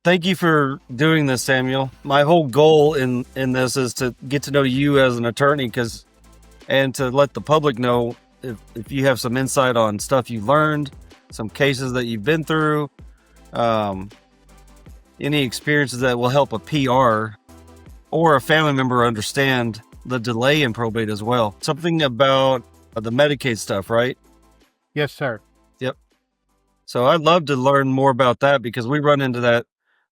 Thank you for doing this, Samuel. My whole goal in this is to get to know you as an attorney, and to let the public know if you have some insight on stuff you learned, some cases that you've been through, um, any experiences that will help a PR or a family member understand the delay in probate as well. Something about the Medicaid stuff, right? Yes, sir. Yep. So I'd love to learn more about that because we run into that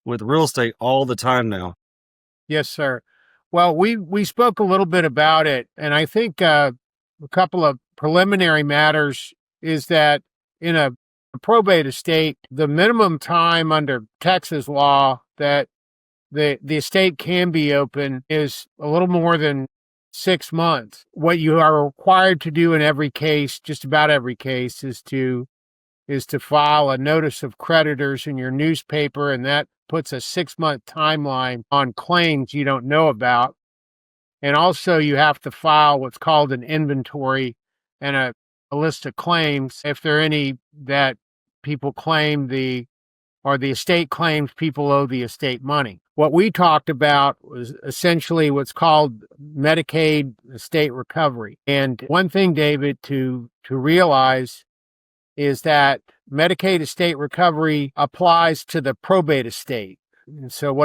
with real estate all the time now. Yes, sir. Well, we spoke a little bit about it, and I think a couple of preliminary matters is that in a probate estate, the minimum time under Texas law that the estate can be open is a little more than 6 months. What you are required to do in every case, just about every case, is to file a notice of creditors in your newspaper, and that puts a 6-month timeline on claims you don't know about. And also you have to file what's called an inventory and a list of claims if there are any that people claim the estate claims people owe the estate money. What we talked about was essentially what's called Medicaid estate recovery. And one thing, David, to realize is that Medicaid estate recovery applies to the probate estate. And so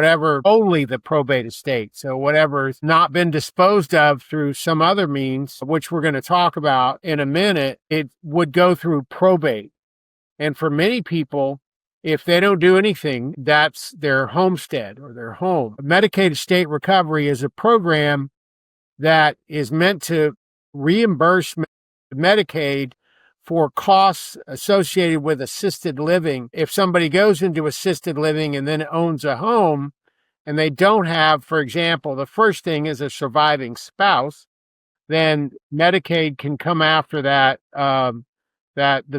only the probate estate. So whatever's not been disposed of through some other means, which we're going to talk about in a minute, it would go through probate. And for many people, if they don't do anything, that's their homestead or their home. Medicaid estate recovery is a program that is meant to reimburse Medicaid for costs associated with assisted living. If somebody goes into assisted living and then owns a home and they don't have, for example, the first thing is a surviving spouse, then Medicaid can come after that, the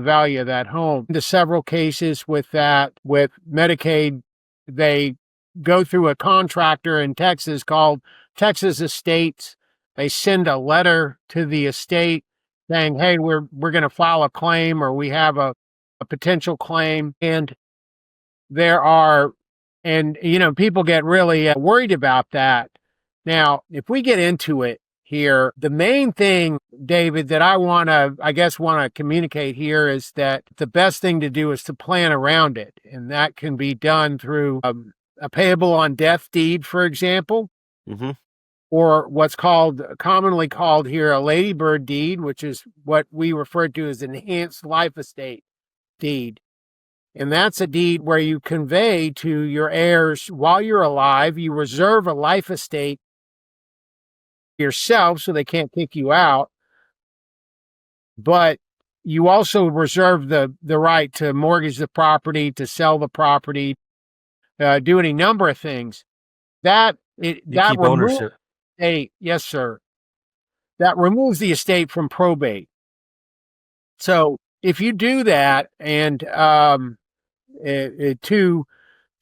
value of that home. Into several cases with Medicaid, they go through a contractor in Texas called Texas Estates. They send a letter to the estate saying, hey, we're going to file a claim, or we have a potential claim. And people get really worried about that. Now, if we get into it here, the main thing, David, that I want to communicate here is that the best thing to do is to plan around it. And that can be done through a payable on death deed, for example. Mm-hmm. Or what's commonly called here a ladybird deed, which is what we refer to as enhanced life estate deed. And that's a deed where you convey to your heirs while you're alive, you reserve a life estate yourself so they can't kick you out, but you also reserve the right to mortgage the property, to sell the property, do any number of things. That keep ownership. Yes, sir. That removes the estate from probate. So if you do that, and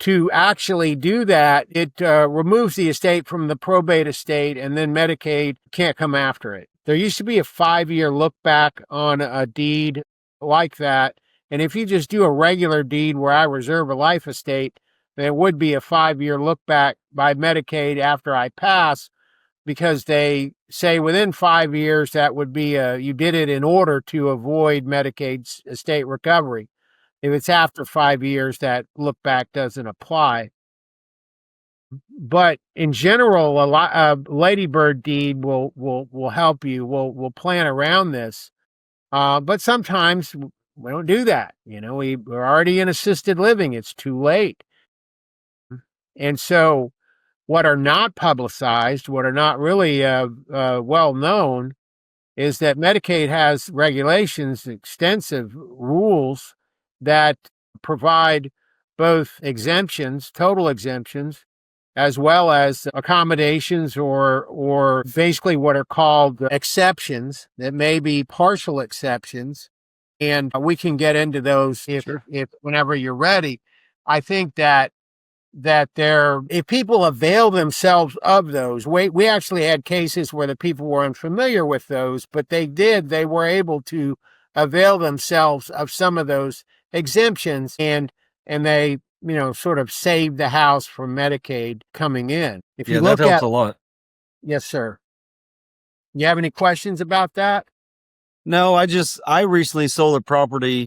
to actually do that, it removes the estate from the probate estate, and then Medicaid can't come after it. There used to be a 5-year look back on a deed like that, and if you just do a regular deed where I reserve a life estate, there would be a 5-year look back by Medicaid after I pass, because they say within 5 years that would be you did it in order to avoid Medicaid's estate recovery. If it's after 5 years, that look back doesn't apply. But in general, a ladybird deed will help you. We'll plan around this. But sometimes we don't do that. We're already in assisted living. It's too late. And so what are not publicized, what are not really well known, is that Medicaid has regulations, extensive rules that provide both exemptions, total exemptions, as well as accommodations or basically what are called exceptions that may be partial exceptions. And we can get into those if whenever you're ready. I think that if people avail themselves of those, we actually had cases where the people were unfamiliar with those, but they were able to avail themselves of some of those exemptions, and they sort of save the house from Medicaid coming in. If you Yeah, that look helps at, a lot. yes, sir. You have any questions about that? No, I recently sold a property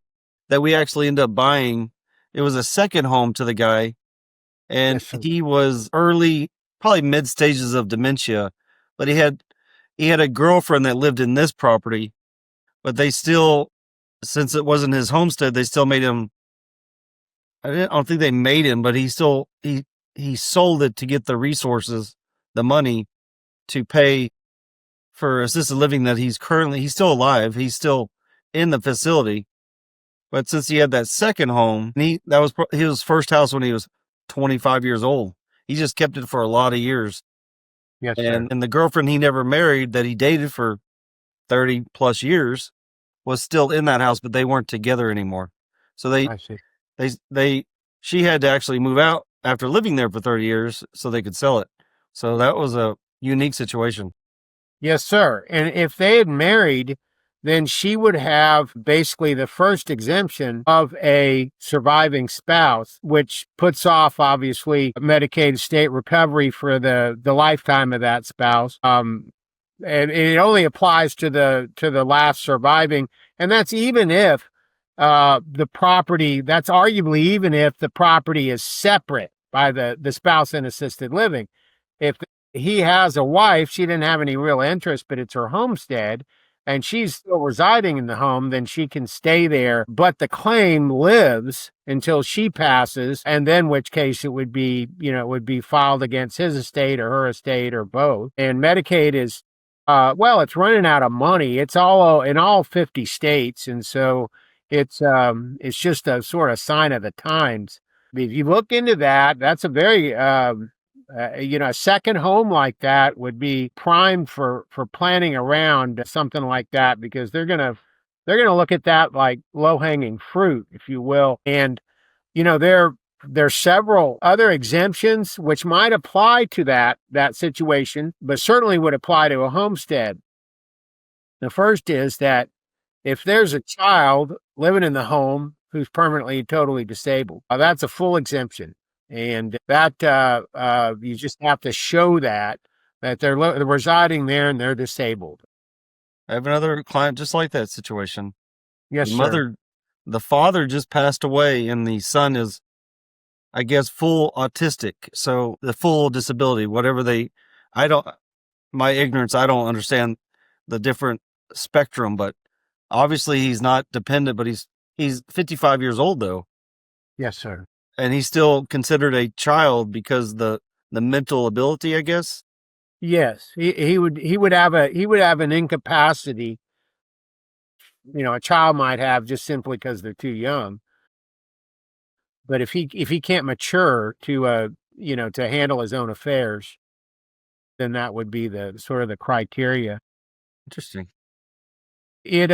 that we actually ended up buying. It was a second home to the guy, and Yes, sir. he was early, probably mid stages of dementia, but he had a girlfriend that lived in this property, but they still, since it wasn't his homestead, they still made him. I don't think they made him, but he sold it to get the resources, the money to pay for assisted living that he's still alive. He's still in the facility. But since he had that second home, that was his first house when he was 25 years old. He just kept it for a lot of years. Yes, sir. And the girlfriend he never married that he dated for 30 plus years was still in that house, but they weren't together anymore. So I see. she had to actually move out after living there for 30 years so they could sell it. So that was a unique situation. Yes, sir. And if they had married, then she would have basically the first exemption of a surviving spouse, which puts off obviously Medicaid state recovery for the lifetime of that spouse. And it only applies to the last surviving, and that's even if the property. That's arguably even if the property is separate by the spouse in assisted living. If he has a wife, she didn't have any real interest, but it's her homestead, and she's still residing in the home, then she can stay there. But the claim lives until she passes, and then which case it would be, it would be filed against his estate or her estate or both. And Medicaid is, it's running out of money. It's all in all 50 states, and so it's just a sort of sign of the times. If you look into that, that's a very a second home like that would be primed for planning around something like that, because they're gonna look at that like low hanging fruit, if you will. And there's several other exemptions which might apply to that situation, but certainly would apply to a homestead. The first is that if there's a child living in the home who's permanently totally disabled, that's a full exemption. And that you just have to show that they're residing there and they're disabled. I have another client just like that situation. Yes, The sir. mother, the father just passed away, and the son is, I guess, full autistic. So the full disability, I don't, my ignorance, I don't understand the different spectrum, but obviously he's not dependent, but he's 55 years old though. Yes, sir. And he's still considered a child because the mental ability, I guess. Yes, he would have an incapacity. A child might have just simply because they're too young. But if he can't mature to handle his own affairs, then that would be the sort of the criteria. Interesting. It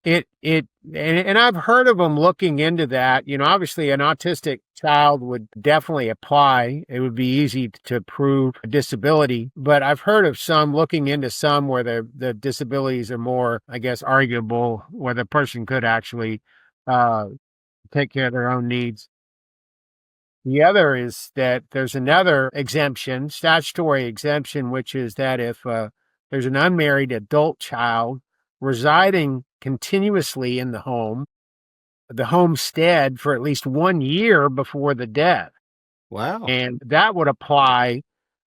and I've heard of them looking into that. Obviously an autistic child would definitely apply. It would be easy to prove a disability, but I've heard of some looking into some where the disabilities are more, I guess, arguable, where the person could actually uh, take care of their own needs. The other is that there's another exemption, statutory exemption, which is that if there's an unmarried adult child residing continuously in the homestead for at least 1 year before the death. Wow. And that would apply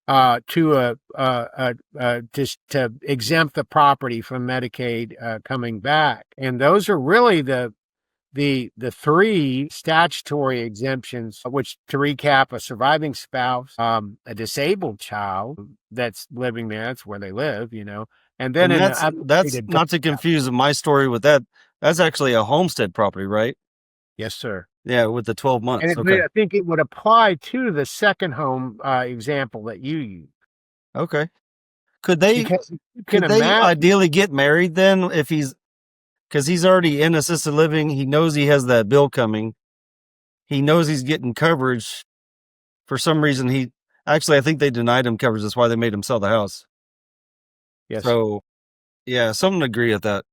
to just to exempt the property from Medicaid coming back. And those are really the three statutory exemptions, which, to recap, a surviving spouse, a disabled child that's living there, that's where they live, and then And an that's unmarried adult not to child. confuse my story with that. That's actually a homestead property, right? Yes, sir. Yeah, with the 12 And months. Okay. I think it would apply to the second home example that you use, Okay. Could they because you can could they imagine. ideally get married then if because he's already in assisted living, he knows he has that bill coming. He knows he's getting coverage. For some reason I think they denied him coverage. That's why they made him sell the house. Yes, So, yeah, someone agree with that.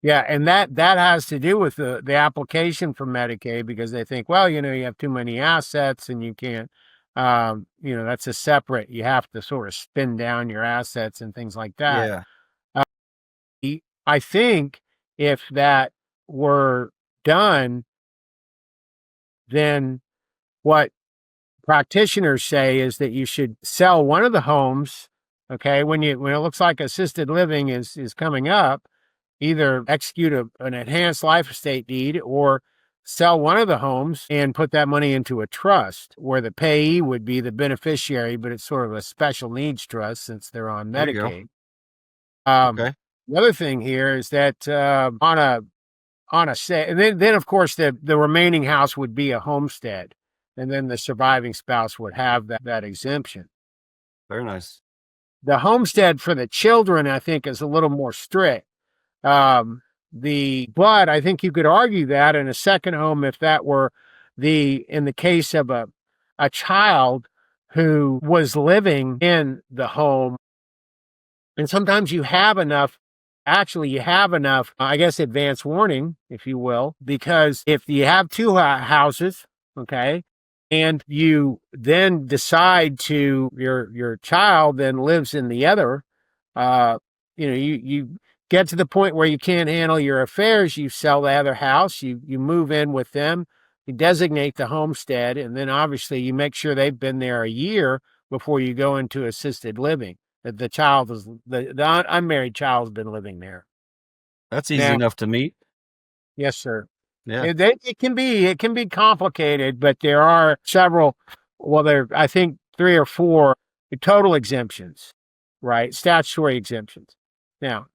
Yeah, and that has to do with the application for Medicaid, because they think, well, you have too many assets and you can't, that's a separate. You have to sort of spin down your assets and things like that. Yeah. I think if that were done, then what practitioners say is that you should sell one of the homes. Okay, when it looks like assisted living is coming up, either execute an enhanced life estate deed or sell one of the homes and put that money into a trust where the payee would be the beneficiary, but it's sort of a special needs trust since they're on There you go. Medicaid. Um, Okay. the other thing here is that on a set, and then of course the remaining house would be a homestead, and then the surviving spouse would have that exemption. Very nice. The homestead for the children, I think, is a little more strict. But I think you could argue that in a second home, if that were in the case of a child who was living in the home, and sometimes you have enough, I guess, advance warning, if you will, because if you have two houses, okay, and you then decide your child then lives in the other, you get to the point where you can't handle your affairs, you sell the other house, you move in with them, you designate the homestead, and then obviously you make sure they've been there a year before you go into assisted living. That the unmarried child's been living there. That's easy Now, enough to meet. yes, sir. Yeah. It can be complicated, but there are several. Well, I think 3 or 4 total exemptions, right? Statutory exemptions. Now,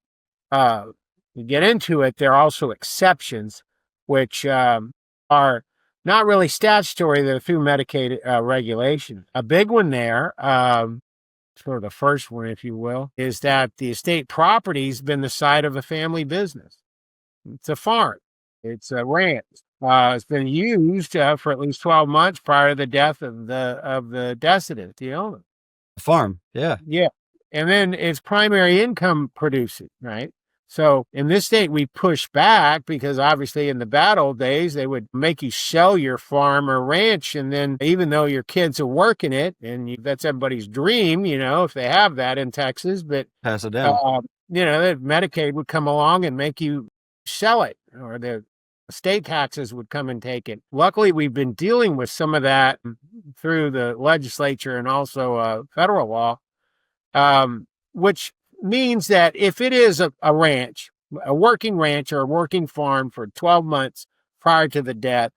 you get into it, there are also exceptions, which are not really statutory. They're through Medicaid regulation. A big one there, sort of the first one, if you will, is that the estate property's been the site of a family business. It's a farm. It's a ranch. It's been used for at least 12 months prior to the death of the decedent, the owner. Farm. Yeah. Yeah. And then it's primary income producing, right? So in this state, we push back because obviously in the bad old days, they would make you sell your farm or ranch. And then even though your kids are working it, and that's everybody's dream, if they have that in Texas, but, Pass it down. that Medicaid would come along and make you sell it, or the state taxes would come and take it. Luckily, we've been dealing with some of that through the legislature and also federal law, which means that if it is a ranch, a working ranch or a working farm for 12 months prior to the death,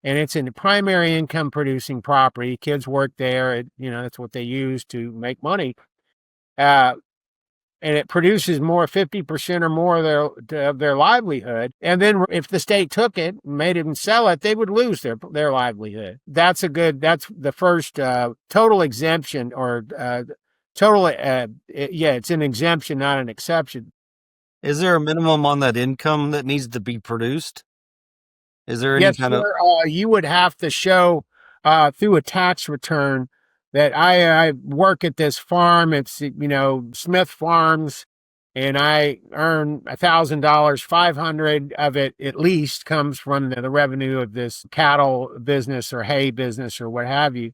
and it's in primary income producing property, kids work there, that's what they use to make money, and it produces more 50% or more of their livelihood. And then if the state took it and made them sell it, they would lose their livelihood. That's the first total exemption or it's an exemption, not an exception. Is there a minimum on that income that needs to be produced? Is there any Yes, kind sir. You would have to show through a tax return that I work at this farm. It's, Smith Farms, and I earn $1,000, 500 of it at least comes from the revenue of this cattle business or hay business or what have you.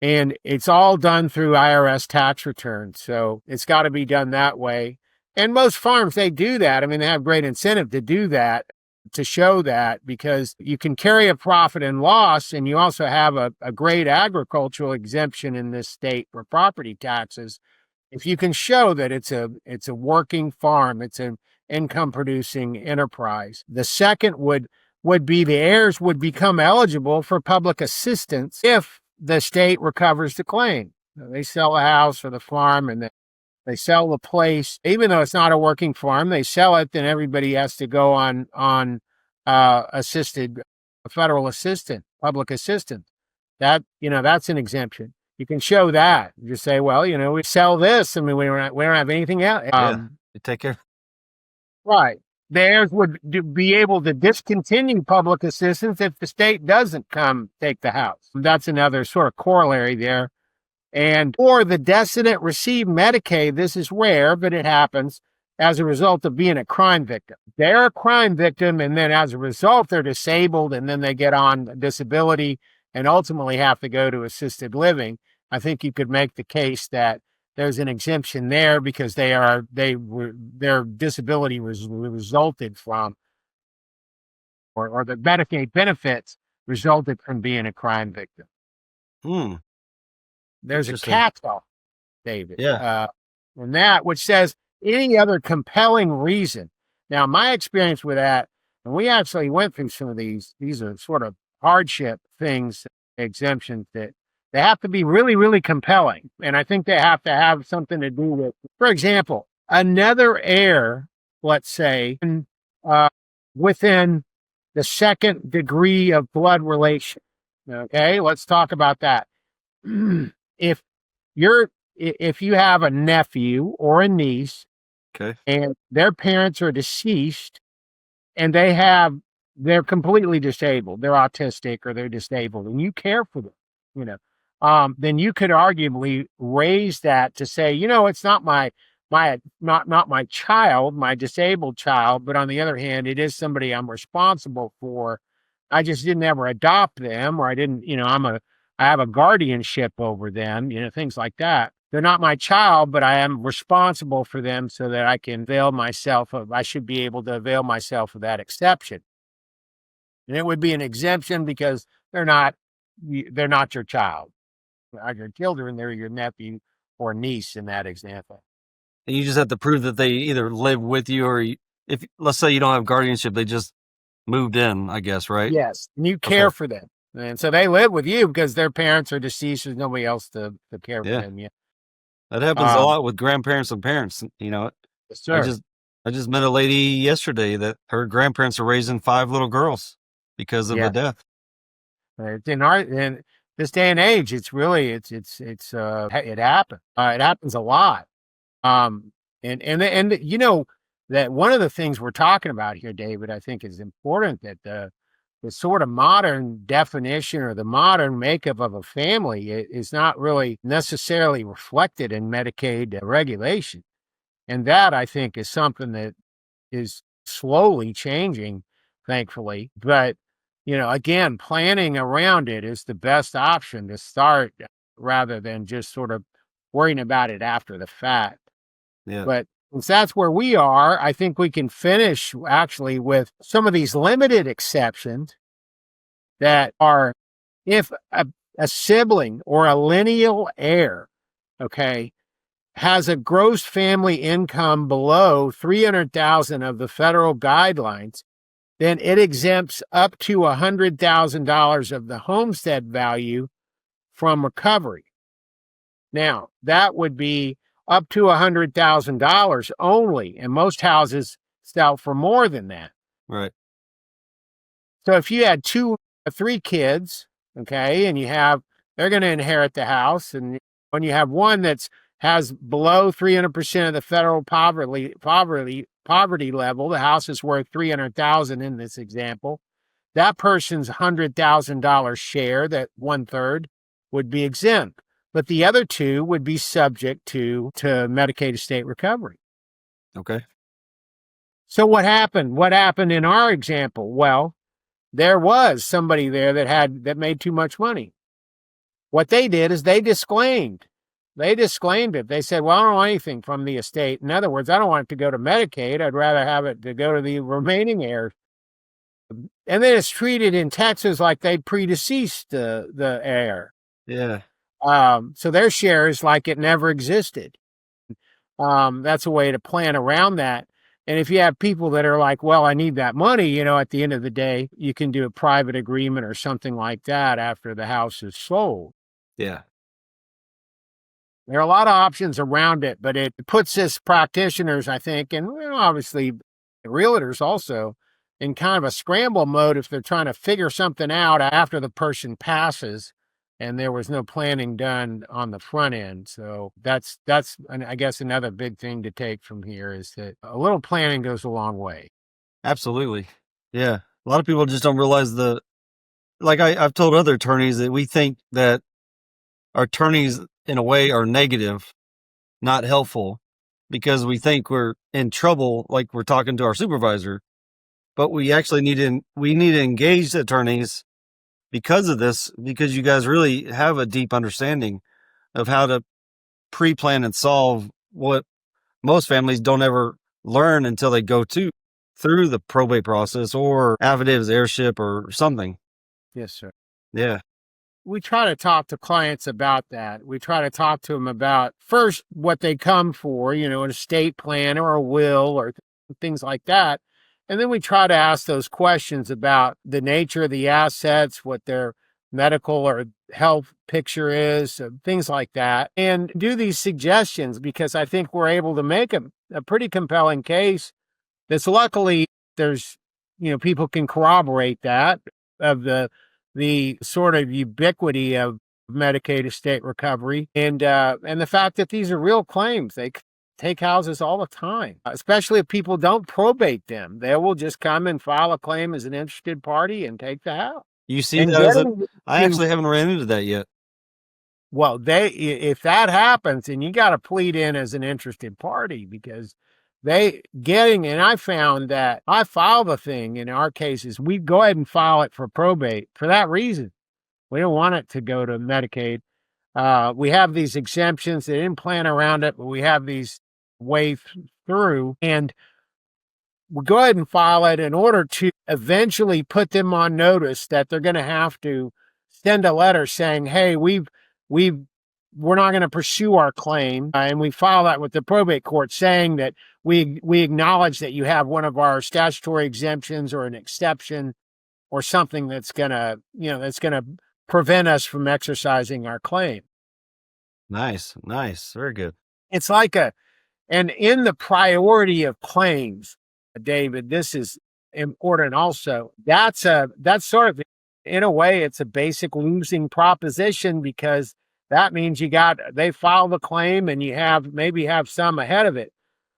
And it's all done through IRS tax returns. So it's got to be done that way. And most farms, they do that. I mean, they have great incentive to do that, to show that, because you can carry a profit and loss, and you also have a great agricultural exemption in this state for property taxes. If you can show that it's a working farm, it's an income producing enterprise. The second would be the heirs would become eligible for public assistance if the state recovers the claim. They sell the house or the farm, and they sell the place, even though it's not a working farm. They sell it, then everybody has to go on assisted, federal assistant, public assistant. That's an exemption. You can show that. You just say, well, we sell this. I mean, we don't have anything else. you take care. Right. The heirs would be able to discontinue public assistance if the state doesn't come take the house. That's another sort of corollary there. Or the decedent received Medicaid. This is rare, but it happens. as a result of being a crime victim. They're a crime victim, and then as a result, they're disabled, and then they get on disability and ultimately have to go to assisted living. I think you could make the case that there's an exemption there because their disability was resulted from, or the Medicaid benefits resulted from being a crime victim. There's a catch-all, David, Yeah. in that, which says any other compelling reason. Now, my experience with that, and we actually went through some of these are sort of hardship things, exemptions that they have to be really, really compelling. And I think they have to have something to do with, for example, another heir, let's say, within the second degree of blood relation. Okay, let's talk about that. If you have a nephew or a niece, Okay. and their parents are deceased, and they're completely disabled, they're autistic or they're disabled, and you care for them, then you could arguably raise that to say, it's not not my child, my disabled child, but on the other hand, it is somebody I'm responsible for. I just didn't ever adopt them, or I didn't, I have a guardianship over them, things like that. They're not my child, but I am responsible for them so that I can I should be able to avail myself of that exception. And it would be an exemption because they're not your child. They're your children, they're your nephew or niece in that example. And you just have to prove that they either live with you or if, let's say you don't have guardianship, they just moved in, I guess, right? Yes. And you care for them. And so they live with you because their parents are deceased. There's nobody else to care for them yet. That happens a lot with grandparents and parents. Yes, sir. I just met a lady yesterday that her grandparents are raising 5 little girls because of a death. In this day and age, it's really it happens. It happens a lot. And that one of the things we're talking about here, David, I think is important, that the sort of modern definition or the modern makeup of a family is not really necessarily reflected in Medicaid regulation. And that, I think, is something that is slowly changing, thankfully. But, again, planning around it is the best option to start rather than just sort of worrying about it after the fact. Yeah. But since that's where we are, I think we can finish actually with some of these limited exceptions that are if a sibling or a lineal heir, okay, has a gross family income below 300,000 of the federal guidelines, then it exempts up to $100,000 of the homestead value from recovery. Now, that would be up to $100,000 only, and most houses sell for more than that. Right. So if you had 2 or 3 kids, okay, and they're going to inherit the house, and when you have one has below 300% of the federal poverty level, the house is worth $300,000 in this example. That person's $100,000 share, that 1/3, would be exempt. But the other 2 would be subject to Medicaid estate recovery. Okay. So what happened? What happened in our example? Well, there was somebody there that made too much money. What they did is they disclaimed. They disclaimed it. They said, well, I don't want anything from the estate. In other words, I don't want it to go to Medicaid. I'd rather have it to go to the remaining heirs. And then it's treated in Texas like they predeceased the heir. Yeah. So their share is like it never existed. That's a way to plan around that. And if you have people that are like, well, I need that money, at the end of the day, you can do a private agreement or something like that after the house is sold. Yeah. There are a lot of options around it, but it puts us practitioners, I think, and obviously realtors also, in kind of a scramble mode if they're trying to figure something out after the person passes and there was no planning done on the front end. So that's I guess another big thing to take from here is that a little planning goes a long way. Absolutely. Yeah. A lot of people just don't realize I've told other attorneys that we think that our attorneys in a way are negative, not helpful. because we think we're in trouble, like we're talking to our supervisor. But we actually need to engage attorneys because of this, because you guys really have a deep understanding of how to pre-plan and solve what most families don't ever learn until they go through the probate process or affidavits, heirship, or something. Yes, sir. Yeah. We try to talk to clients about that. We try to talk to them about first what they come for, an estate plan or a will or things like that. And then we try to ask those questions about the nature of the assets, what their medical or health picture is, things like that, and do these suggestions because I think we're able to make a pretty compelling case that's luckily there's, people can corroborate that of the sort of ubiquity of Medicaid estate recovery and the fact that these are real claims. They take houses all the time, especially if people don't probate them. They will just come and file a claim as an interested party and take the house. You see that I actually haven't ran into that yet. Well, if that happens, then you got to plead in as an interested party because and I found that I file the thing in our cases, we go ahead and file it for probate for that reason. We don't want it to go to Medicaid. We have these exemptions. They didn't plan around it, but we have these way through. And we go ahead and file it in order to eventually put them on notice that they're going to have to send a letter saying, hey, we're not going to pursue our claim. And we file that with the probate court saying that we acknowledge that you have one of our statutory exemptions or an exception or something that's going to prevent us from exercising our claim. Nice. Very good. It's like and in the priority of claims, David, this is important also. That's sort of, in a way, it's a basic losing proposition because that means they file the claim and you maybe have some ahead of it.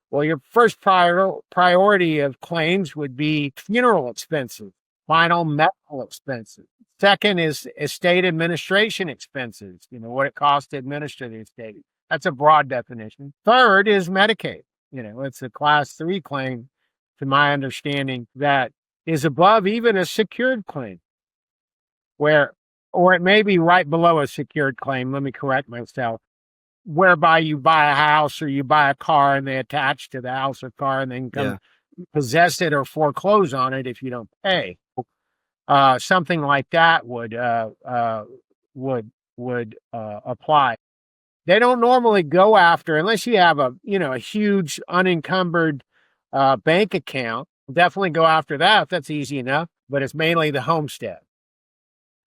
Well, your first priority of claims would be funeral expenses, final medical expenses. Second is estate administration expenses, what it costs to administer the estate. That's a broad definition. Third is Medicaid. It's a class 3 claim, to my understanding, that is above even a secured claim, or it may be right below a secured claim. Let me correct myself. Whereby you buy a house or you buy a car and they attach to the house or car and then come possess it or foreclose on it if you don't pay. Something like that would apply. They don't normally go after, unless you have a huge unencumbered bank account. Definitely go after that. That's easy enough. But it's mainly the homestead.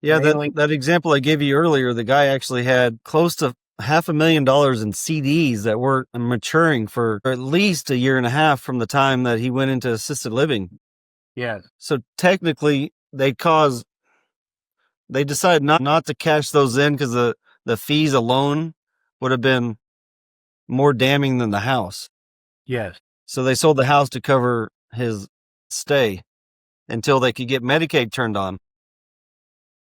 Yeah, that example I gave you earlier, the guy actually had close to $500,000 in CDs that were maturing for at least a year and a half from the time that he went into assisted living. Yes. So technically, they decided not to cash those in because the fees alone would have been more damning than the house. Yes. So they sold the house to cover his stay until they could get Medicaid turned on.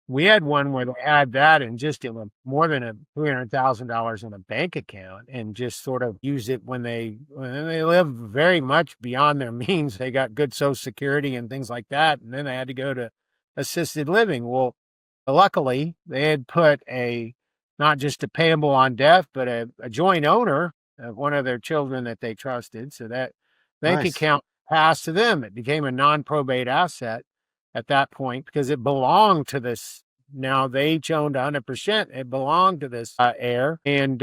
We had one where they had that and just more than $300,000 in a bank account and just sort of use it when they live very much beyond their means. They got good Social Security and things like that. And then they had to go to assisted living. Well, luckily they had put not just a payable on death, but a joint owner of one of their children that they trusted. So that bank account passed to them. It became a non-probate asset at that point because it belonged to this. Now they each owned 100%. It belonged to this heir. And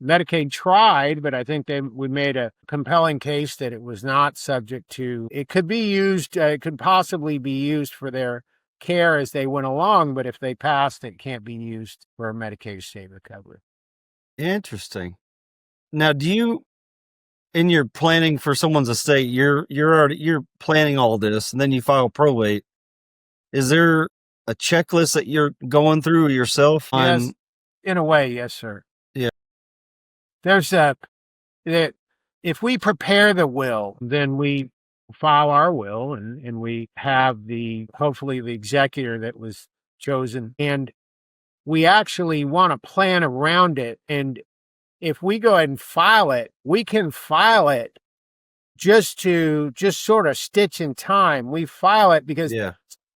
Medicaid tried, but I think we made a compelling case that it was not subject to. It could be used. It could possibly be used for their care as they went along, but if they passed, it can't be used for Medicaid estate recovery. Interesting. Now, do you, in your planning for someone's estate, you're planning all this, and then you file probate. Is there a checklist that you're going through yourself? Yes, in a way, yes, sir. Yeah. There's if we prepare the will, then we file our will and we have hopefully the executor that was chosen, and we actually want to plan around it. And if we go ahead and file it, we can file it just sort of stitch in time. We file it because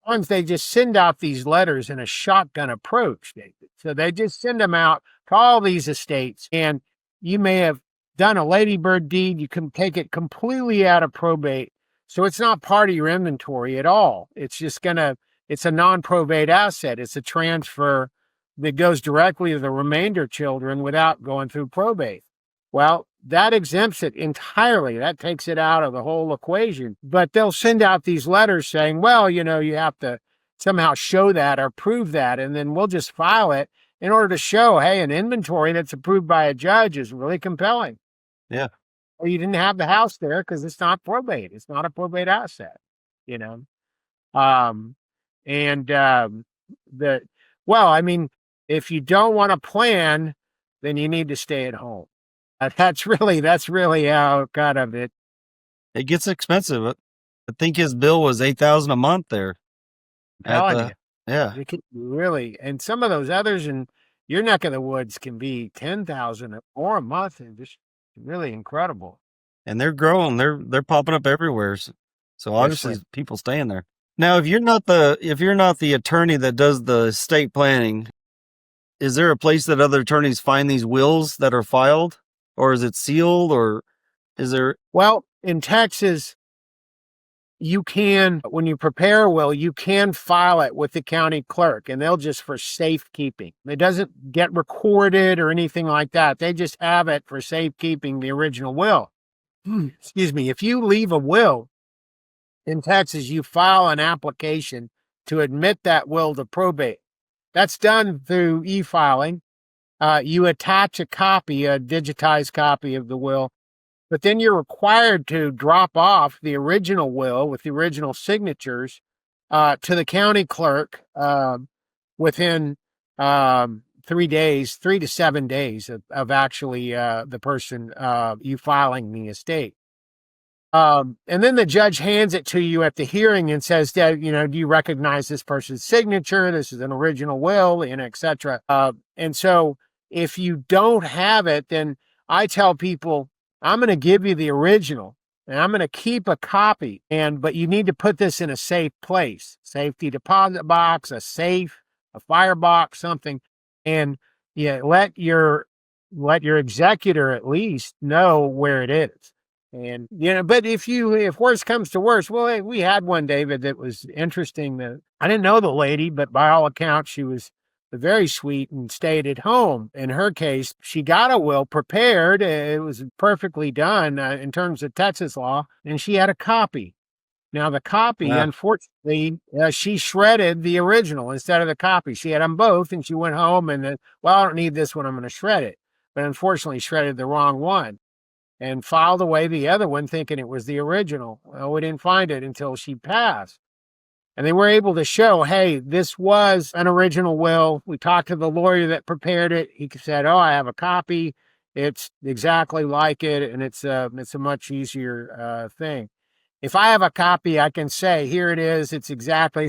sometimes they just send out these letters in a shotgun approach, David. So they just send them out to all these estates, and you may have done a ladybird deed. You can take it completely out of probate. So it's not part of your inventory at all. It's a non-probate asset. It's a transfer that goes directly to the remainder children without going through probate. Well, that exempts it entirely. That takes it out of the whole equation. But they'll send out these letters saying, well, you have to somehow show that or prove that, and then we'll just file it in order to show, hey, an inventory that's approved by a judge is really compelling. Yeah. Well, you didn't have the house there because it's not probate. It's not a probate asset, if you don't want to plan, then you need to stay at home. That's really how kind of it gets expensive. I think his bill was $8,000 a month there. Yeah. It can really, and some of those others in your neck of the woods can be $10,000 or a month, and just really incredible. And they're growing. They're popping up everywhere. So obviously people staying there. Now, if you're not the attorney that does the estate planning, is there a place that other attorneys find these wills that are filed, or is it sealed, or is there? Well, in Texas, you can, when you prepare a will, you can file it with the county clerk, and they'll just for safekeeping. It doesn't get recorded or anything like that. They just have it for safekeeping, the original will. Excuse me. If you leave a will in Texas, you file an application to admit that will to probate. That's done through e-filing. You attach a digitized copy of the will, but then you're required to drop off the original will with the original signatures to the county clerk within 3 to 7 days of actually the person you filing the estate. And then the judge hands it to you at the hearing and says, do you recognize this person's signature? This is an original will, and et cetera. And so if you don't have it, then I tell people, I'm going to give you the original, and I'm going to keep a copy. But you need to put this in a safe place, safety deposit box, a safe, a firebox, something. And let your executor at least know where it is. And, but if worse comes to worse, well, we had one, David, that was interesting. That I didn't know the lady, but by all accounts, she was very sweet and stayed at home. In her case, she got a will prepared. It was perfectly done in terms of Texas law, and she had a copy. Now, the copy, unfortunately, she shredded the original instead of the copy. She had them both, and she went home and I don't need this one. I'm going to shred it. But unfortunately, shredded the wrong one and filed away the other one thinking it was the original. Well, we didn't find it until she passed. And they were able to show, hey, this was an original will. We talked to the lawyer that prepared it. He said, I have a copy. It's exactly like it, and it's a much easier thing. If I have a copy, I can say, here it is. It's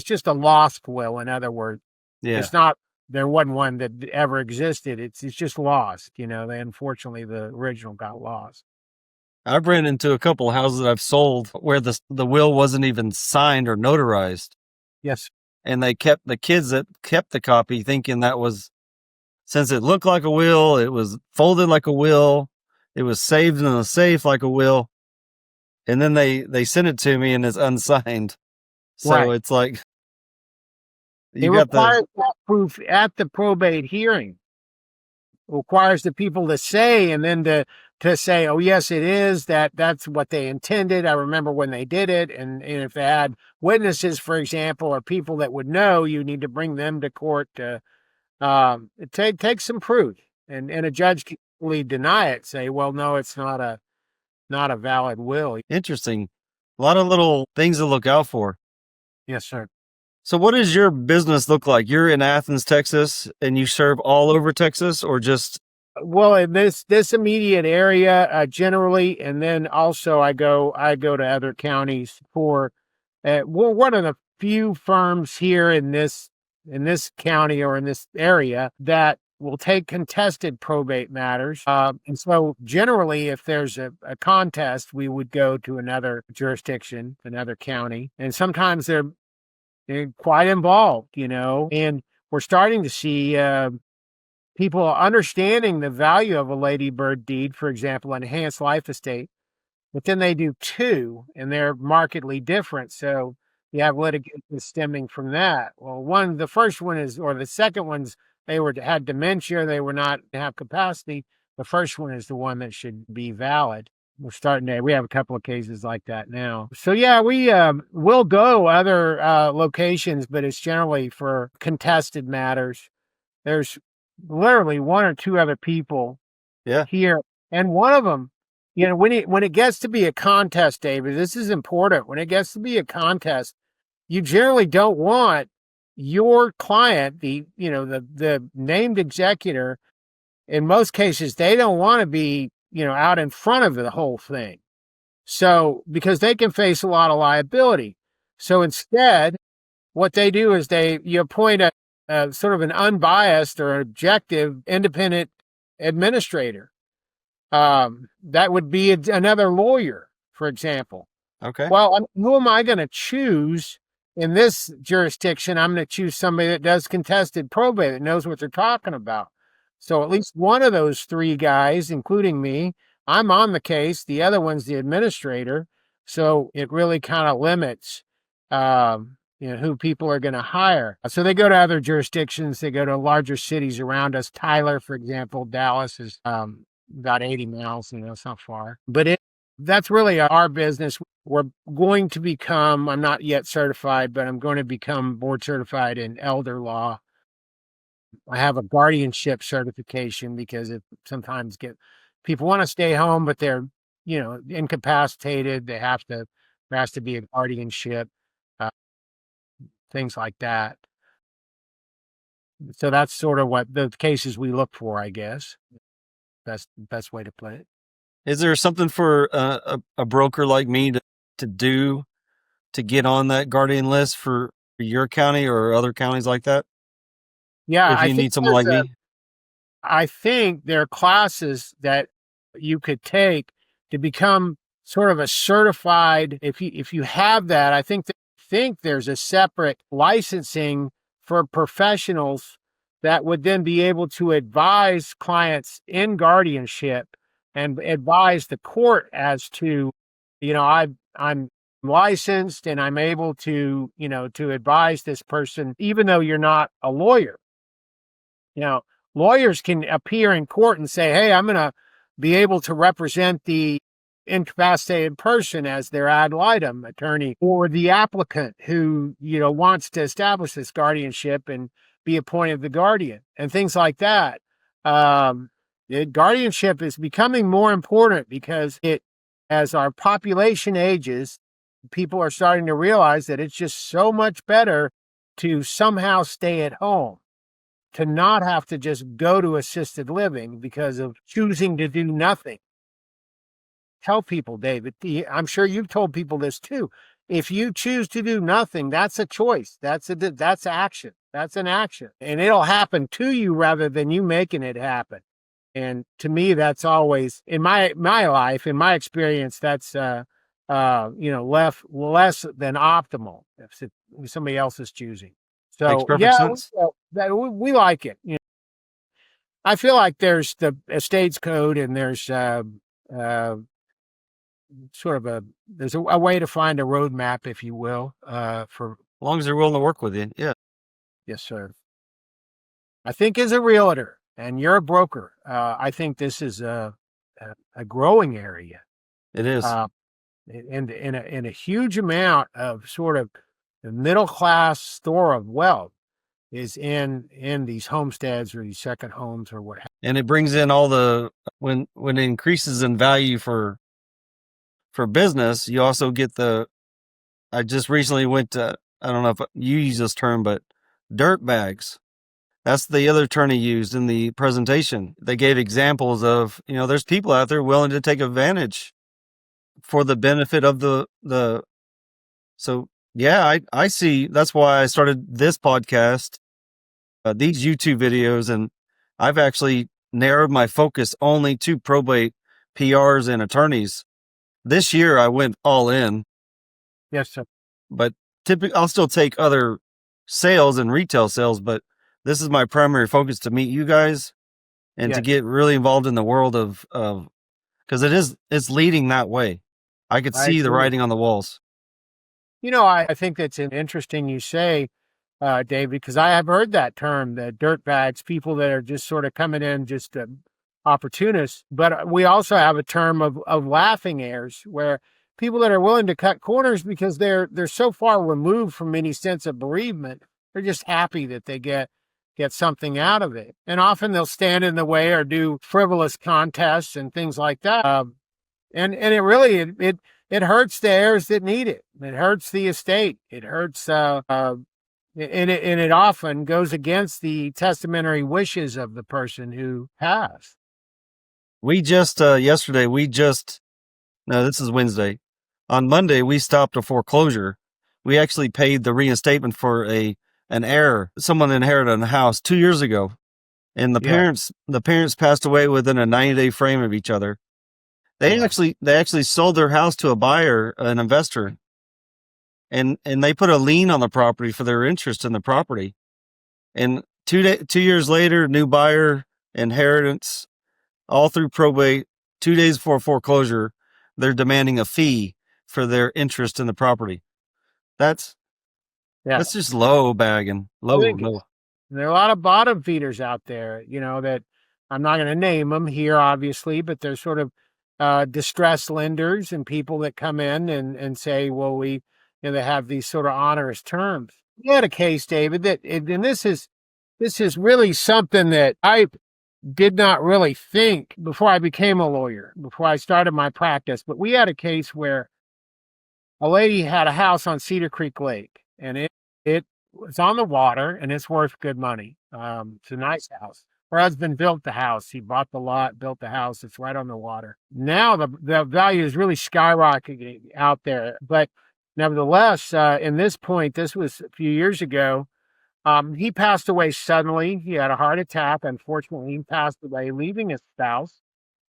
just a lost will, in other words. Yeah. It's not, there wasn't one that ever existed. It's just lost. Unfortunately, the original got lost. I've ran into a couple of houses that I've sold where the will wasn't even signed or notarized. Yes. And the kids that kept the copy thinking that was, since it looked like a will, it was folded like a will, it was saved in a safe like a will. And then they sent it to me and it's unsigned. So It's like, it requires that proof at the probate hearing. It requires the people to say, and then to say, oh, yes, it is, that's what they intended. I remember when they did it. And if they had witnesses, for example, or people that would know, you need to bring them to court. It takes some proof. And a judge can really deny it, say, well, no, it's not a valid will. Interesting. A lot of little things to look out for. Yes, sir. So what does your business look like? You're in Athens, Texas, and you serve all over Texas, or just? Well, in this immediate area, generally, and then also I go to other counties for. We're one of the few firms here in this county or in this area that will take contested probate matters. And so generally, if there's a contest, we would go to another jurisdiction, another county. And sometimes they're quite involved, and we're starting to see people understanding the value of a ladybird deed, for example, an enhanced life estate, but then they do two, and they're markedly different. So you have litigation stemming from that. Well, the first one is, or the second one's, had dementia, they were not have capacity. The first one is the one that should be valid. We have a couple of cases like that now. So yeah, we will go other locations, but it's generally for contested matters. There's literally one or two other people here, and one of them, when it gets to be a contest, David, this is important. When it gets to be a contest, you generally don't want your client, the named executor. In most cases, they don't want to be out in front of the whole thing. So, because they can face a lot of liability. So instead, what they do is you appoint a sort of an unbiased or objective independent administrator. That would be another lawyer, for example. Okay. Well, who am I going to choose in this jurisdiction? I'm going to choose somebody that does contested probate, that knows what they're talking about. So at least one of those three guys, including me, I'm on the case. The other one's the administrator. So it really kind of limits, who people are going to hire. So they go to other jurisdictions. They go to larger cities around us. Tyler, for example, Dallas is about 80 miles. It's not far. But that's really our business. We're going to become, I'm not yet certified, but I'm going to become board certified in elder law. I have a guardianship certification because sometimes people want to stay home, but they're, incapacitated. There has to be a guardianship, things like that. So that's sort of what the cases we look for, I guess. That's the best way to put it. Is there something for a broker like me to do to get on that guardian list for your county or other counties like that? Yeah, if you need someone like me? I think there are classes that you could take to become sort of a certified. If you have that, I think there's a separate licensing for professionals that would then be able to advise clients in guardianship and advise the court as to, I'm licensed and I'm able to, to advise this person, even though you're not a lawyer. Lawyers can appear in court and say, hey, I'm going to be able to represent the incapacitated person as their ad litem attorney, or the applicant who, wants to establish this guardianship and be appointed the guardian, and things like that. Guardianship is becoming more important because as our population ages, people are starting to realize that it's just so much better to somehow stay at home, to not have to just go to assisted living because of choosing to do nothing. Tell people, David, I'm sure you've told people this too. If you choose to do nothing, that's a choice. That's action. That's an action. And it'll happen to you rather than you making it happen. And to me, that's always, in my life, in my experience, that's less than optimal if somebody else is choosing. So Makes perfect sense. we like it. I feel like there's the estates code, and there's there's a way to find a roadmap, if you will, for as long as they're willing to work with you. Yeah. Yes, sir. I think as a realtor, and you're a broker, I think this is a growing area. It is. In a huge amount of sort of the middle class store of wealth is in these homesteads or these second homes or what have you. And it brings in all the when it increases in value for business, you also get I just recently went to, I don't know if you use this term, but dirt bags. That's the other term he used in the presentation. They gave examples of, there's people out there willing to take advantage for the benefit of the so yeah, I see. That's why I started this podcast, these YouTube videos, and I've actually narrowed my focus only to probate PRs and attorneys. This year I went all in, Yes, sir. but typically I'll still take other sales and retail sales, but this is my primary focus to meet you guys and to Yes. get really involved in the world of because it's leading that way. I could I see the agree. writing on the walls. I think that's interesting you say, David, because I have heard that term, the dirt bags, people that are just sort of coming in just opportunists. But we also have a term of laughing heirs, where people that are willing to cut corners because they're so far removed from any sense of bereavement, they're just happy that they get something out of it. And often they'll stand in the way or do frivolous contests and things like that. And it really it hurts the heirs that need it. It hurts the estate. It hurts and it often goes against the testamentary wishes of the person who passed. We just yesterday no, this is Wednesday. On Monday we stopped a foreclosure. We actually paid the reinstatement for an heir. Someone inherited a house 2 years ago, and the parents passed away within a 90-day frame of each other. They actually sold their house to a buyer, an investor, and they put a lien on the property for their interest in the property. And 2 years later, new buyer, inheritance, all through probate. 2 days before foreclosure, they're demanding a fee for their interest in the property. That's just low bagging. Low. There are a lot of bottom feeders out there, that I'm not going to name them here, obviously, but they're sort of distressed lenders and people that come in and say, well, they have these sort of onerous terms. We had a case, David, and this is really something that I did not really think before I became a lawyer, before I started my practice. But we had a case where a lady had a house on Cedar Creek Lake, and it was on the water, and it's worth good money. It's a nice house. Her husband built the house. He bought the lot, built the house. It's right on the water. Now the value is really skyrocketing out there. But nevertheless, in this point, this was a few years ago, he passed away suddenly. He had a heart attack. Unfortunately, he passed away, leaving his spouse.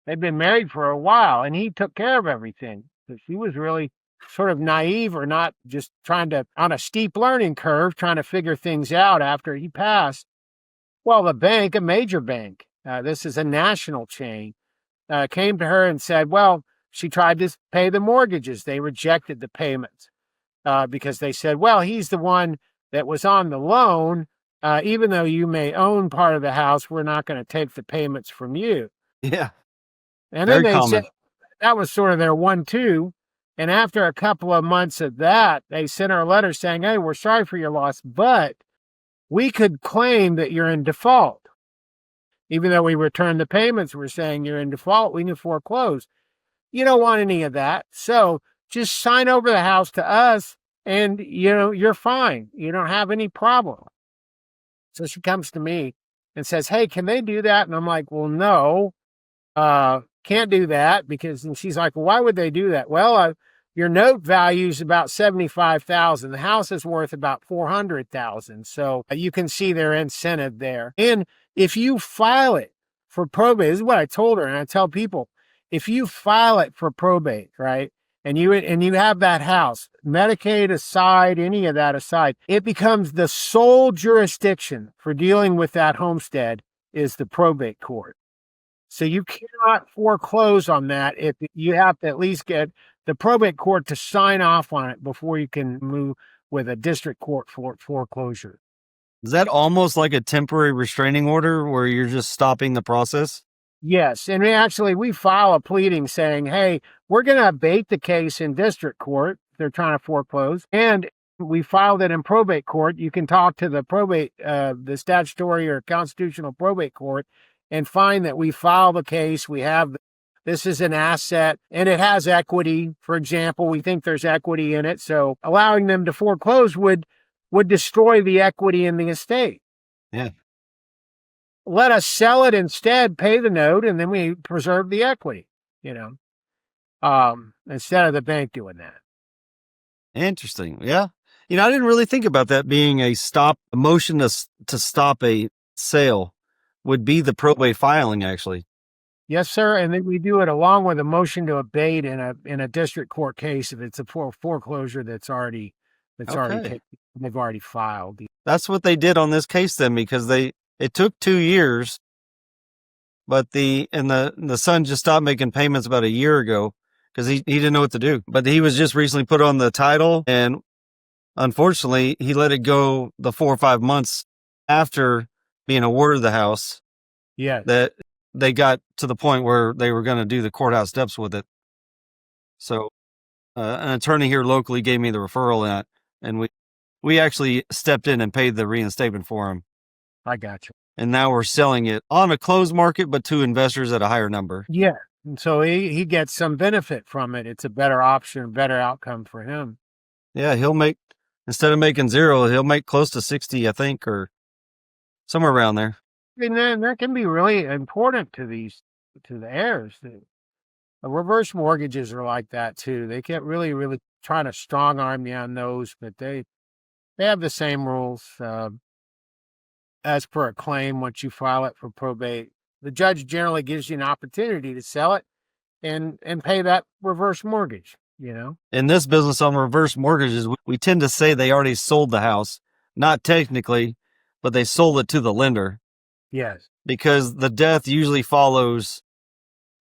They'd been married for a while, and he took care of everything. So she was really sort of naive, or not, just trying to, on a steep learning curve, trying to figure things out after he passed. Well, the bank, a major bank, this is a national chain, came to her and said, well, she tried to pay the mortgages. They rejected the payments because they said, well, he's the one that was on the loan. Even though you may own part of the house, we're not going to take the payments from you. Yeah. And Very then they common. said that was sort of their 1-2. And after a couple of months of that, they sent her a letter saying, hey, we're sorry for your loss, but we could claim that you're in default. Even though we returned the payments, we're saying you're in default. We can foreclose. You don't want any of that. So just sign over the house to us, and, you're fine. You don't have any problem. So she comes to me and says, hey, can they do that? And I'm like, well, no, can't do that, because, and she's like, well, why would they do that? Well, your note value is about $75,000. The house is worth about $400,000. So you can see their incentive there. And if you file it for probate, this is what I told her, and I tell people, if you file it for probate, right, and you have that house, Medicaid aside, any of that aside, it becomes the sole jurisdiction for dealing with that homestead is the probate court. So you cannot foreclose on that. If you have to at least get the probate court to sign off on it before you can move with a district court for foreclosure. Is that almost like a temporary restraining order where you're just stopping the process? Yes. And we file a pleading saying, hey, we're going to abate the case in district court. They're trying to foreclose. And we filed it in probate court. You can talk to the probate, the statutory or constitutional probate court, and find that we filed the case. We have, this is an asset and it has equity. For example, we think there's equity in it. So allowing them to foreclose would destroy the equity in the estate. Yeah. Let us sell it instead, pay the note, and then we preserve the equity, instead of the bank doing that. Interesting. Yeah. I didn't really think about that being a motion to stop a sale. would be the probate filing, actually. Yes, sir. And then we do it along with a motion to abate in a district court case if it's a foreclosure that's already Okay. they've already filed. That's what they did on this case then, because it took 2 years, but the son just stopped making payments about a year ago because he didn't know what to do. But he was just recently put on the title, and unfortunately, he let it go the 4 or 5 months after being awarded the house. Yes. That they got to the point where they were going to do the courthouse steps with it. So an attorney here locally gave me the referral that, and we actually stepped in and paid the reinstatement for him. I got you. And now we're selling it on a closed market, but to investors at a higher number. Yeah. And so he gets some benefit from it. It's a better option, better outcome for him. Yeah, he'll make, instead of making 0, he'll make close to 60, I think, or somewhere around there. And then that can be really important to the heirs. The reverse mortgages are like that too. They can't really trying to strong arm you on those, but they have the same rules as per a claim. Once you file it for probate, the judge generally gives you an opportunity to sell it and pay that reverse mortgage. In this business on reverse mortgages, we tend to say they already sold the house, not technically, but they sold it to the lender. Yes. Because the death usually follows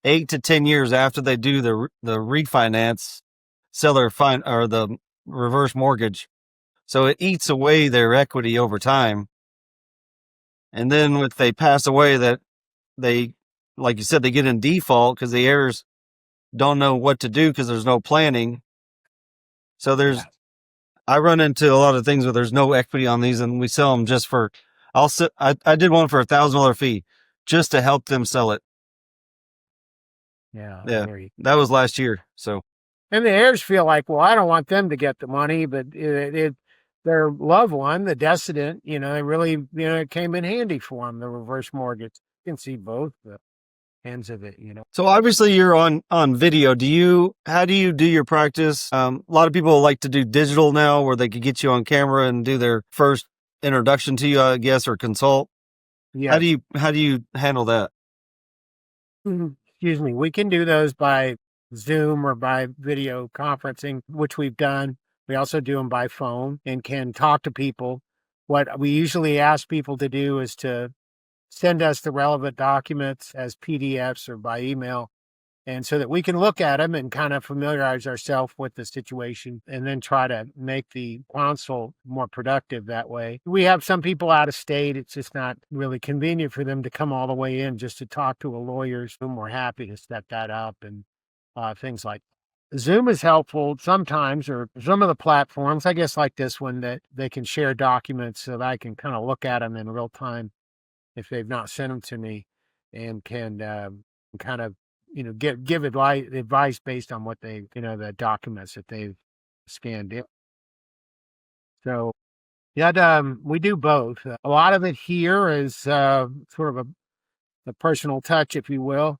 8 to 10 years after they do the refinance, or the reverse mortgage. So it eats away their equity over time. And then if they pass away, that they, like you said, they get in default because the heirs don't know what to do because there's no planning. So I run into a lot of things where there's no equity on these, and we sell them just for, I did one for a $1,000 fee just to help them sell it. Yeah. That was last year. So, and the heirs feel like, well, I don't want them to get the money, but their loved one, the decedent, they really, it came in handy for them, the reverse mortgage. You can see both the ends of it, So obviously you're on video. How do you do your practice? A lot of people like to do digital now, where they could get you on camera and do their first introduction to you, I guess, or consult. Yeah. How do you handle that? Excuse me. We can do those by Zoom or by video conferencing, which we've done. We also do them by phone and can talk to people. What we usually ask people to do is to send us the relevant documents as PDFs or by email, and so that we can look at them and kind of familiarize ourselves with the situation and then try to make the consult more productive that way. We have some people out of state. It's just not really convenient for them to come all the way in just to talk to a lawyer. So we're happy to set that up and things like that. Zoom is helpful sometimes, or some of the platforms, I guess, like this one, that they can share documents so that I can kind of look at them in real time if they've not sent them to me, and can kind of give advice based on what they the documents that they've scanned in. So yeah, we do both. A lot of it here is sort of a personal touch, if you will,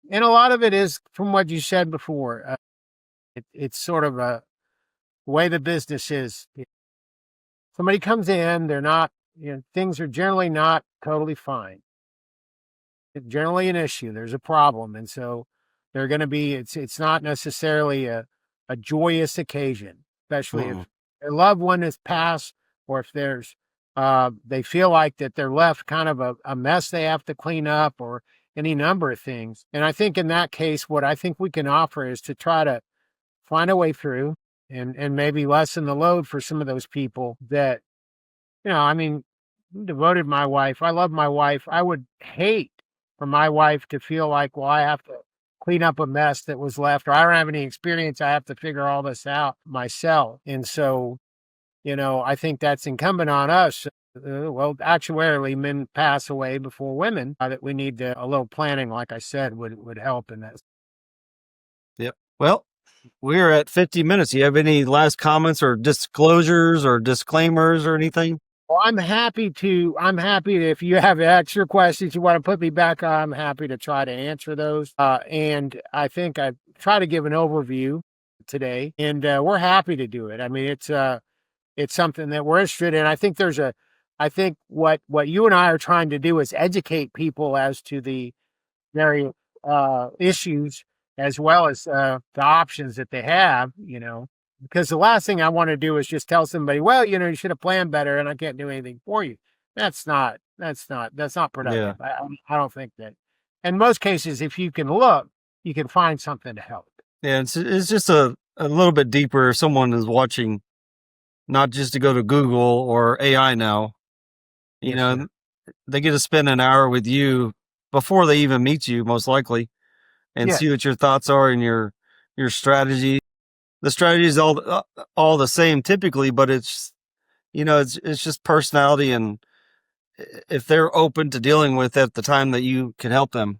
and a lot of it is from what you said before. It's sort of a way the business is. Somebody comes in, they're not, things are generally not totally fine. It's generally an issue. There's a problem. And so they're going to be, it's not necessarily a joyous occasion, especially if their loved one has passed, or if there's, they feel like that they're left kind of a mess they have to clean up, or any number of things. And I think in that case, what I think we can offer is to try to find a way through and maybe lessen the load for some of those people that, I mean, devoted my wife. I love my wife. I would hate for my wife to feel like, well, I have to clean up a mess that was left, or I don't have any experience. I have to figure all this out myself. And so, I think that's incumbent on us. Well, actuarially, men pass away before women. That we need a little planning, like I said, would help in that. Yep. Well, we're at 50 minutes. Do you have any last comments or disclosures or disclaimers or anything? Well, I'm happy to, if you have extra questions you want to put me back on, I'm happy to try to answer those. And I think I try to give an overview today, and we're happy to do it. I mean, it's something that we're interested in. I think there's a I think what you and I are trying to do is educate people as to the various issues as well as the options that they have, because the last thing I want to do is just tell somebody, well, you should have planned better and I can't do anything for you. That's not Yeah. productive. I don't think that. In most cases, if you can look, you can find something to help. Yeah. It's just a little bit deeper. If someone is watching, not just to go to Google or AI now, Yes, sir. they get to spend an hour with you before they even meet you, most likely, and Yeah. see what your thoughts are and your strategy. The strategy is all the same typically, but it's just personality, and if they're open to dealing with it at the time that you can help them.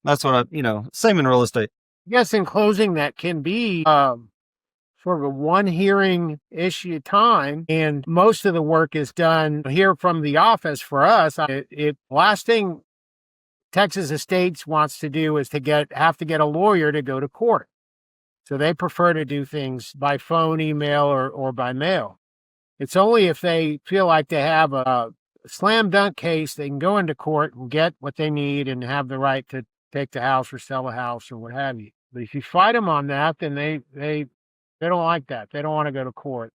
That's what same in real estate. Yes, in closing, that can be sort of a one hearing issue time, and most of the work is done here from the office for us. Last thing Texas Estates wants to do is have to get a lawyer to go to court. So they prefer to do things by phone, email, or by mail. It's only if they feel like they have a slam dunk case, they can go into court and get what they need and have the right to take the house or sell a house or what have you. But if you fight them on that, then they don't like that. They don't want to go to court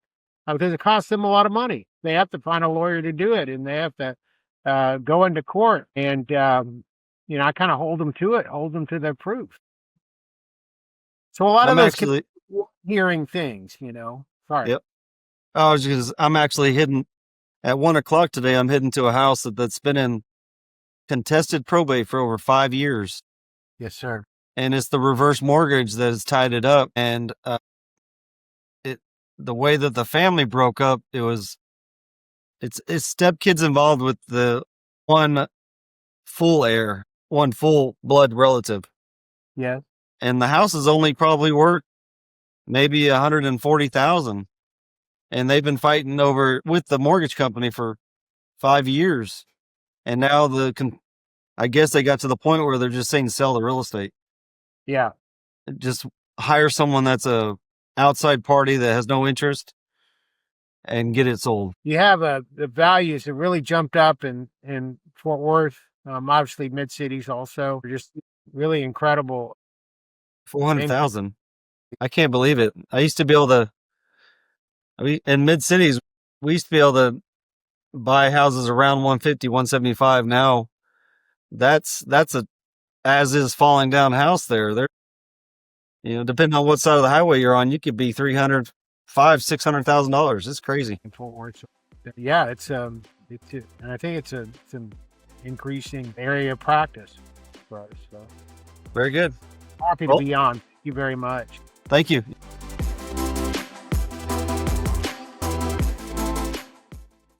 because it costs them a lot of money. They have to find a lawyer to do it, and they have to go into court. And I kind of hold them to their proof. So a lot of I'm those actually hearing things, Sorry. Yep. I'm actually heading at 1:00 today. I'm heading to a house that's been in contested probate for over 5 years, Yes, sir. and it's the reverse mortgage that has tied it up. And the way that the family broke up, it's stepkids involved with the one one full blood relative, Yeah. and the house is only probably worth maybe 140,000, and they've been fighting over with the mortgage company for 5 years, and now I guess they got to the point where they're just saying sell the real estate. Yeah. Just hire someone that's a outside party that has no interest and get it sold. You have the values that really jumped up in Fort Worth, obviously mid cities also. They're just really incredible. 400,000. I can't believe it. I used to be able to. In mid cities, we used to be able to buy houses around 150, 175. Now that's a as is falling down house there. Depending on what side of the highway you're on, you could be $600,000. It's crazy. In Fort Worth. So, yeah, and I think it's an increasing area of practice for us. So Very good. happy to be on. Thank you very much. Thank you.